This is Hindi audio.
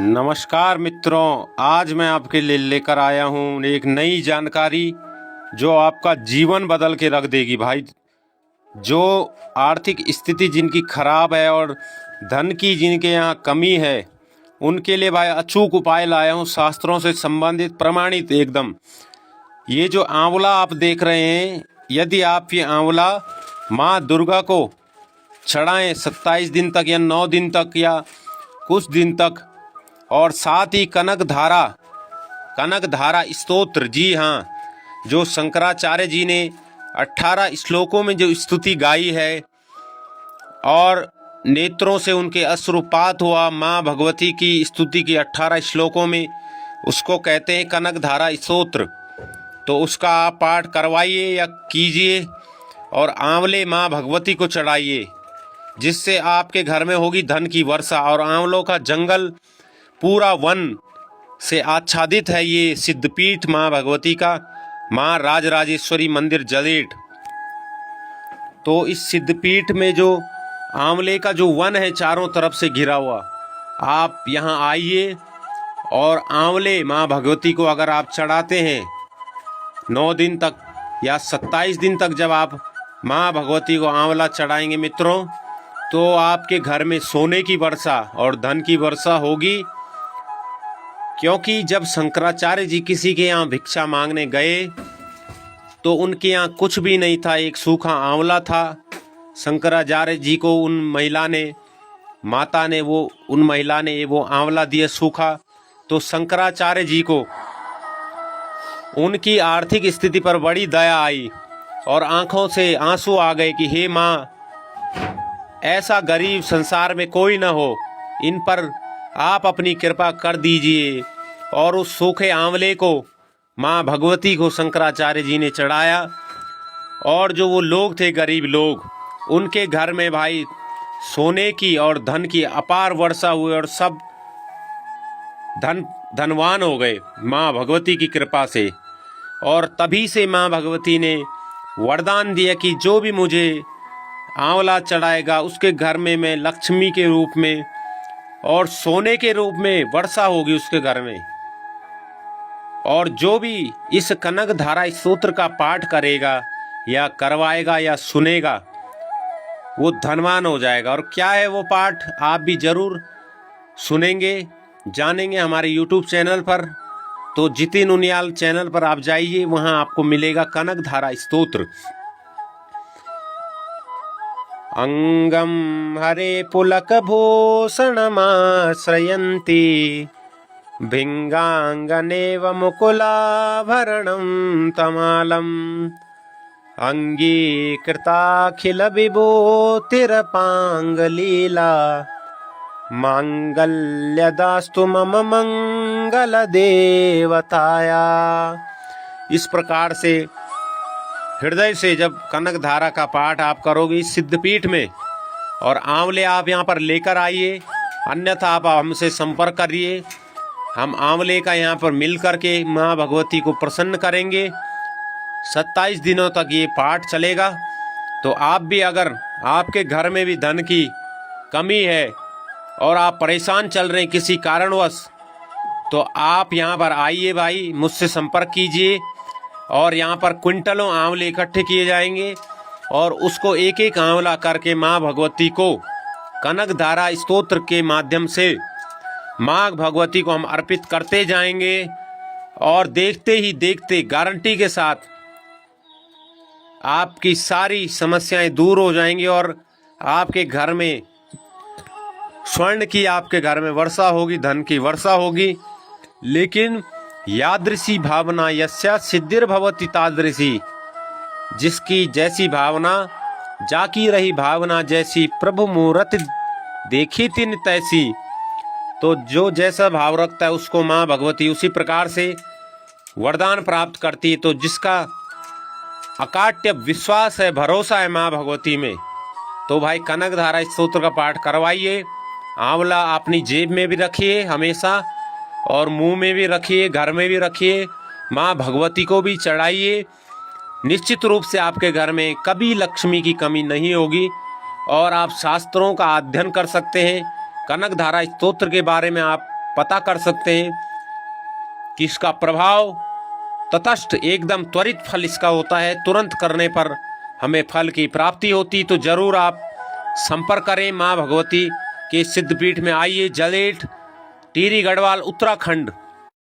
नमस्कार मित्रों, आज मैं आपके लिए लेकर आया हूँ एक नई जानकारी जो आपका जीवन बदल के रख देगी भाई। जो आर्थिक स्थिति जिनकी खराब है और धन की जिनके यहाँ कमी है, उनके लिए भाई अचूक उपाय लाया हूँ, शास्त्रों से संबंधित प्रमाणित एकदम। ये जो आंवला आप देख रहे हैं, यदि आप ये आंवला माँ दुर्गा को चढ़ाएं 27 दिन तक या 9 दिन तक या कुछ दिन तक, और साथ ही कनक धारा स्तोत्र, जी हाँ, जो शंकराचार्य जी ने 18 श्लोकों में जो स्तुति गाई है और नेत्रों से उनके अश्रुपात हुआ माँ भगवती की स्तुति की 18 श्लोकों में, उसको कहते हैं कनक धारा स्तोत्र। तो उसका आप पाठ करवाइए या कीजिए और आंवले माँ भगवती को चढ़ाइए, जिससे आपके घर में होगी धन की वर्षा। और आंवलों का जंगल पूरा वन से आच्छादित है ये सिद्धपीठ माँ भगवती का, माँ राजराजेश्वरी मंदिर जलेट। तो इस सिद्धपीठ में जो आंवले का जो वन है चारों तरफ से घिरा हुआ, आप यहाँ आइए और आंवले माँ भगवती को अगर आप चढ़ाते हैं 9 दिन तक या 27 दिन तक, जब आप माँ भगवती को आंवला चढ़ाएंगे मित्रों, तो आपके घर में सोने की वर्षा और धन की वर्षा होगी। क्योंकि जब शंकराचार्य जी किसी के यहाँ भिक्षा मांगने गए तो उनके यहाँ कुछ भी नहीं था, एक सूखा आंवला था। शंकराचार्य जी को उन महिला ने वो आंवला दिया सूखा। तो शंकराचार्य जी को उनकी आर्थिक स्थिति पर बड़ी दया आई और आंखों से आंसू आ गए कि हे माँ, ऐसा गरीब संसार में कोई न हो, इन पर आप अपनी कृपा कर दीजिए। और उस सूखे आंवले को माँ भगवती को शंकराचार्य जी ने चढ़ाया, और जो वो लोग थे गरीब लोग, उनके घर में भाई सोने की और धन की अपार वर्षा हुई और सब धनवान हो गए माँ भगवती की कृपा से। और तभी से माँ भगवती ने वरदान दिया कि जो भी मुझे आंवला चढ़ाएगा उसके घर में मैं लक्ष्मी के रूप में और सोने के रूप में वर्षा होगी उसके घर में। और जो भी इस कनक धारा स्तोत्र का पाठ करेगा या करवाएगा या सुनेगा, वो धनवान हो जाएगा। और क्या है वो पाठ, आप भी जरूर सुनेंगे, जानेंगे हमारे YouTube चैनल पर। तो जितिन उनियाल चैनल पर आप जाइए, वहां आपको मिलेगा कनक धारा स्तोत्र। अंगम हरे पुलक भूषणमाश्रयन्ति भिंगांगनेव मुकुलाभरणं तमालम् अंगीकृताखिल विभूतिरपांगलीला मांगल्यदास्तु मम मंगल देवताया। इस प्रकार से हृदय से जब कनक धारा का पाठ आप करोगे इस सिद्धपीठ में, और आंवले आप यहाँ पर लेकर आइए, अन्यथा आप हमसे संपर्क करिए। हम आंवले का यहाँ पर मिल करके माँ भगवती को प्रसन्न करेंगे। 27 दिनों तक ये पाठ चलेगा। तो आप भी, अगर आपके घर में भी धन की कमी है और आप परेशान चल रहे हैं किसी कारणवश, तो आप यहाँ पर आइए भाई, मुझसे संपर्क कीजिए। और यहाँ पर क्विंटलों आंवले इकट्ठे किए जाएंगे और उसको एक एक आंवला करके माँ भगवती को कनक धारा स्तोत्र के माध्यम से माँ भगवती को हम अर्पित करते जाएंगे। और देखते ही देखते गारंटी के साथ आपकी सारी समस्याएं दूर हो जाएंगी और आपके घर में स्वर्ण की, आपके घर में वर्षा होगी, धन की वर्षा होगी। लेकिन यादृशी भावना यस्या सिद्धिर्भवति तादृशी, जिसकी जैसी भावना, जाकी रही भावना जैसी, प्रभु मूरत देखी तिन तैसी। तो जो जैसा भाव रखता है उसको माँ भगवती उसी प्रकार से वरदान प्राप्त करती है। तो जिसका अकाट्य विश्वास है, भरोसा है माँ भगवती में, तो भाई कनक धारा स्तोत्र का पाठ करवाइए। आंवला अपनी जेब में भी रखिए हमेशा, और मुंह में भी रखिए, घर में भी रखिए, माँ भगवती को भी चढ़ाइए। निश्चित रूप से आपके घर में कभी लक्ष्मी की कमी नहीं होगी। और आप शास्त्रों का अध्ययन कर सकते हैं। कनक धारा स्तोत्र के बारे में आप पता कर सकते हैं कि इसका प्रभाव तटस्थ एकदम त्वरित फल इसका होता है, तुरंत करने पर हमें फल की प्राप्ति होती। तो जरूर आप संपर्क करें माँ भगवती के सिद्धपीठ में। आइए, जलेठ, टिहरी गढ़वाल, उत्तराखंड